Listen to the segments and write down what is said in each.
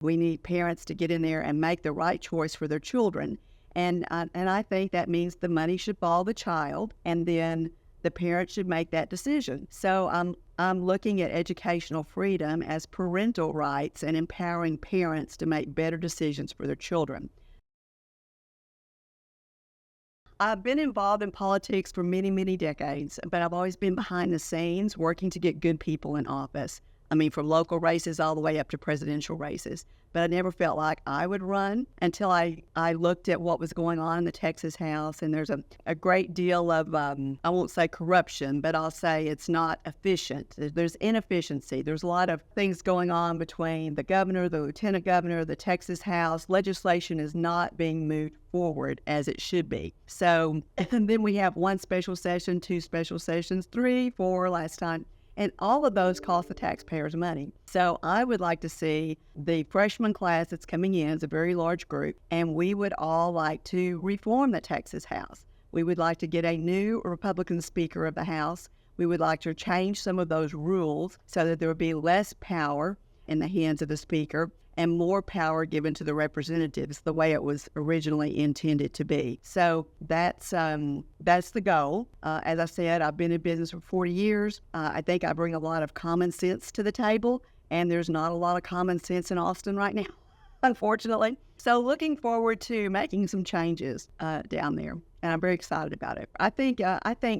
We need parents to get in there and make the right choice for their children. And I think that means the money should follow the child, and then the parent should make that decision. So I'm looking at educational freedom as parental rights and empowering parents to make better decisions for their children. I've been involved in politics for many, many decades, but I've always been behind the scenes working to get good people in office. I mean, from local races all the way up to presidential races. But I never felt like I would run until I looked at what was going on in the Texas House. And there's a great deal of, I won't say corruption, but I'll say it's not efficient. There's inefficiency. There's a lot of things going on between the governor, the lieutenant governor, the Texas House. Legislation is not being moved forward as it should be. So, and then we have one special session, two special sessions, 3, 4 last time. And all of those cost the taxpayers money. So I would like to see the freshman class that's coming in is a very large group, and we would all like to reform the Texas House. We would like to get a new Republican Speaker of the House. We would like to change some of those rules so that there would be less power in the hands of the Speaker and more power given to the representatives the way it was originally intended to be. So that's the goal. As I said, I've been in business for 40 years. I think I bring a lot of common sense to the table, and there's not a lot of common sense in Austin right now, unfortunately. So looking forward to making some changes down there, and I'm very excited about it. I think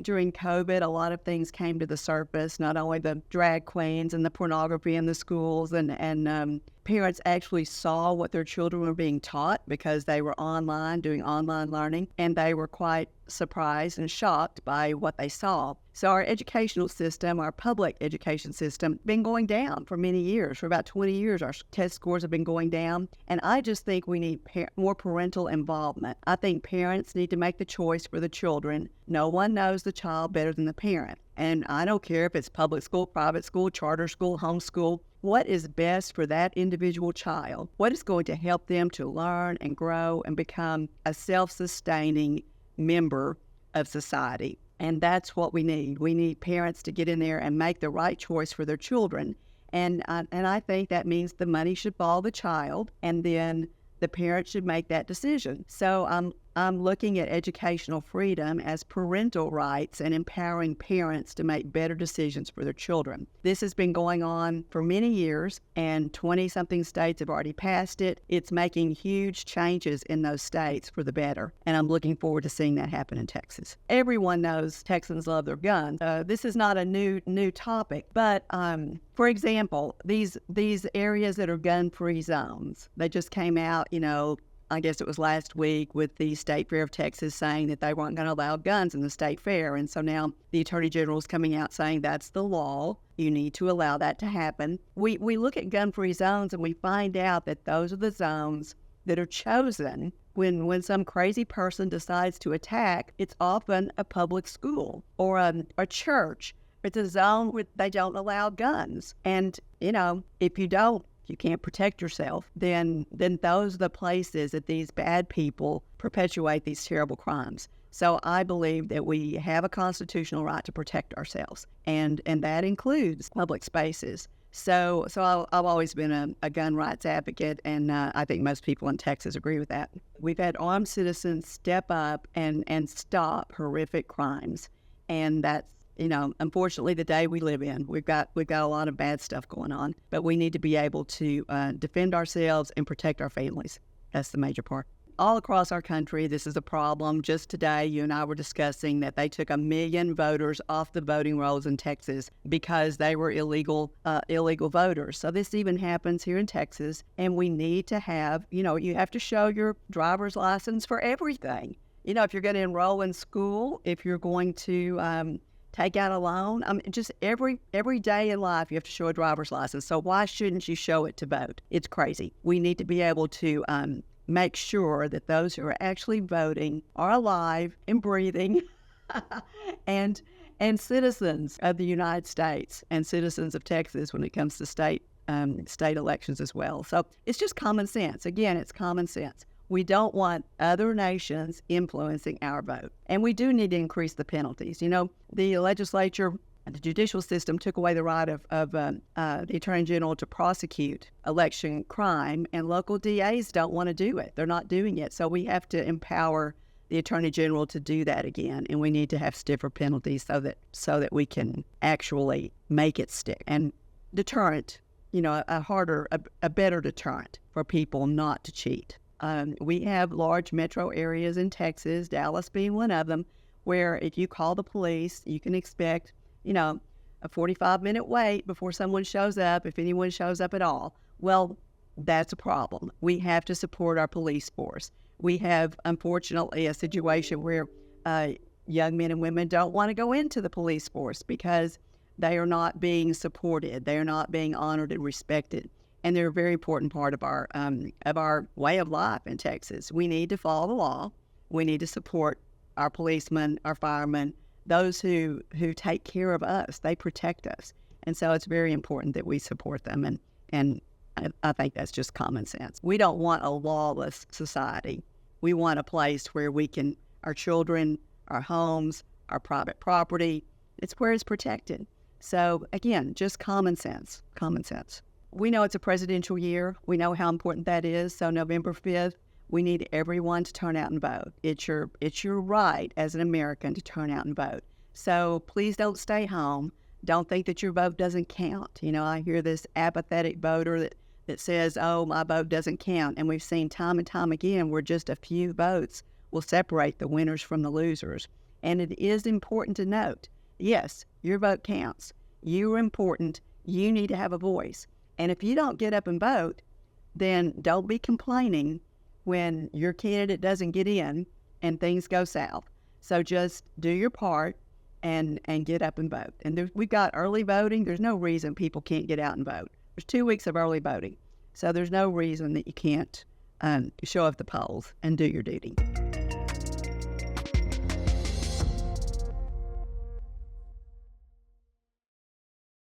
during COVID, a lot of things came to the surface, not only the drag queens and the pornography in the schools, and parents actually saw what their children were being taught because they were online, doing online learning, and they were quite surprised and shocked by what they saw. So our educational system, our public education system, been going down for many years. For about 20 years, our test scores have been going down, and I just think we need more parental involvement. I think parents need to make the choice for the children. No one knows the child better than the parent. And I don't care if it's public school, private school, charter school, homeschool. What is best for that individual child? What is going to help them to learn and grow and become a self-sustaining member of society? And that's what we need. We need parents to get in there and make the right choice for their children. And I think that means the money should follow the child, and then the parent should make that decision. So I'm looking at educational freedom as parental rights and empowering parents to make better decisions for their children. This has been going on for many years, and 20-something states have already passed it. It's making huge changes in those states for the better, and I'm looking forward to seeing that happen in Texas. Everyone knows Texans love their guns. This is not a new topic, but for example, these areas that are gun-free zones, they just came out, I guess it was last week, with the State Fair of Texas saying that they weren't going to allow guns in the state fair. And so now the Attorney General is coming out saying that's the law. You need to allow that to happen. We look at gun-free zones and we find out that those are the zones that are chosen when some crazy person decides to attack. It's often a public school or a church. It's a zone where they don't allow guns. And, if you can't protect yourself, then those are the places that these bad people perpetuate these terrible crimes. So I believe that we have a constitutional right to protect ourselves, and that includes public spaces. So I've always been a gun rights advocate, and I think most people in Texas agree with that. We've had armed citizens step up and stop horrific crimes, and that's unfortunately, the day we live in. We've got a lot of bad stuff going on, but we need to be able to defend ourselves and protect our families. That's the major part. All across our country, this is a problem. Just today, you and I were discussing that they took 1 million voters off the voting rolls in Texas because they were illegal voters. So this even happens here in Texas, and we need to have, you have to show your driver's license for everything. If you're going to enroll in school, if you're going to take out a loan. Just every day in life, you have to show a driver's license. So why shouldn't you show it to vote? It's crazy. We need to be able to make sure that those who are actually voting are alive and breathing and citizens of the United States and citizens of Texas when it comes to state elections as well. So it's just common sense. Again, it's common sense. We don't want other nations influencing our vote. And we do need to increase the penalties. The legislature the judicial system took away the right of the Attorney General to prosecute election crime, and local DAs don't want to do it. They're not doing it. So we have to empower the Attorney General to do that again, and we need to have stiffer penalties so that we can actually make it stick. And deterrent, a better deterrent for people not to cheat. We have large metro areas in Texas, Dallas being one of them, where if you call the police, you can expect, a 45-minute wait before someone shows up, if anyone shows up at all. Well, that's a problem. We have to support our police force. We have, unfortunately, a situation where young men and women don't want to go into the police force because they are not being supported. They are not being honored and respected. And they're a very important part of our way of life in Texas. We need to follow the law. We need to support our policemen, our firemen, those who take care of us. They protect us. And so it's very important that we support them. And I think that's just common sense. We don't want a lawless society. We want a place where our children, our homes, our private property, it's where it's protected. So again, just common sense. We know it's a presidential year. We know how important that is. So November 5th, we need everyone to turn out and vote. It's your right as an American to turn out and vote. So please don't stay home. Don't think that your vote doesn't count. I hear this apathetic voter that says, oh, my vote doesn't count. And we've seen time and time again where just a few votes will separate the winners from the losers. And it is important to note, yes, your vote counts. You're important. You need to have a voice. And if you don't get up and vote, then don't be complaining when your candidate doesn't get in and things go south. So just do your part and get up and vote. And we've got early voting. There's no reason people can't get out and vote. There's 2 weeks of early voting. So there's no reason that you can't show up at the polls and do your duty.